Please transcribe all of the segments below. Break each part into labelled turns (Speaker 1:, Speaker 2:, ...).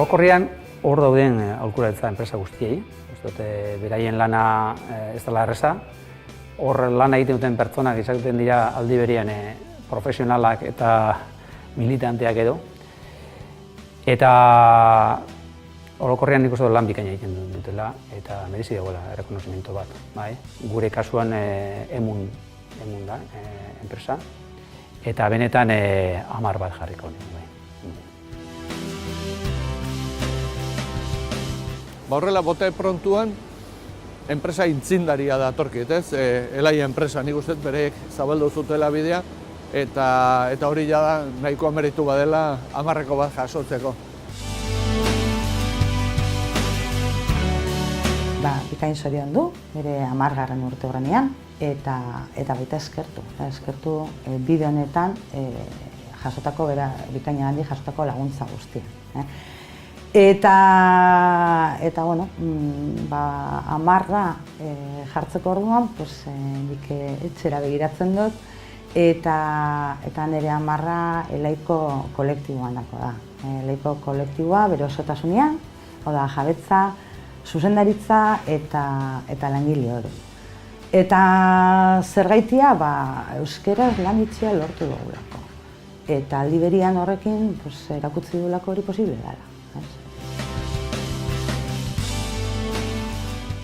Speaker 1: Orokorrean hor dauden aholkularitza enpresa guztiei, beraien lana ez dela erreza, hor lana egiten duten pertsonak izaten dira aldi berean profesionalak eta militanteak edo. Eta orokorrean nik uste dut lan bikaina egiten dutela eta merezi dagoela errekonozimentu bat. Gure kasuan emun da enpresa eta benetan 10 bat jarriko honen.
Speaker 2: Horrela, bote prontuan, enpresa intzindaria da torkit, ez? Elaia enpresa, nik uste bereek zabaldu zutela bidea, eta hori jada nahiko meritu badela 10 bat jasotzeko.
Speaker 3: Bikain zorion du, bere 10. urte horrenean, eta baita eskertu bide honetan jasotako, bikaina handi jasotako laguntza guztia. Eta bueno, 10 jartzeko orduan, nik etxera begiratzen dut, eta nire 10 Elaiko kolektiboan dako da. Elaiko kolektiboa bere osotasunean, hau da jabetza, zuzendaritza eta langile hori. Eta zergaitia, euskeraz lan itxia lortu dugulako. Eta aldi berean horrekin erakutsi dugulako hori posible dela.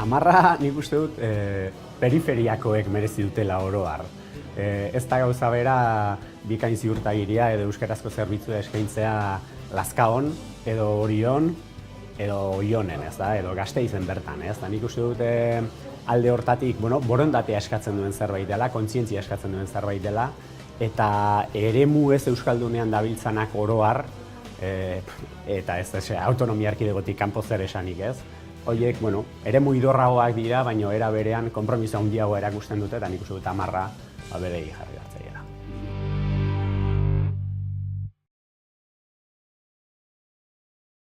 Speaker 4: 10 nik uste dut periferiakoek merezi dutela oro har. Ez da gauza bera bikain ziurtagiria edo euskarazko zerbitzua eskaintzea Lazkaon edo Orion edo Oionen, edo Gasteizen bertan. Nik uste dut alde hortatik borondatea eskatzen duen zerbait dela, kontzientzia eskatzen duen zerbait dela, eta eremu ez euskaldunean dabiltzanak oro har, eta ez autonomia erkidegotik kanpo zer esanik ez. Horiek, eremu idorragoak dira, baina era berean konpromiso handiago erakusten dute, eta nik uste dut 10 berei jarri hartzaia.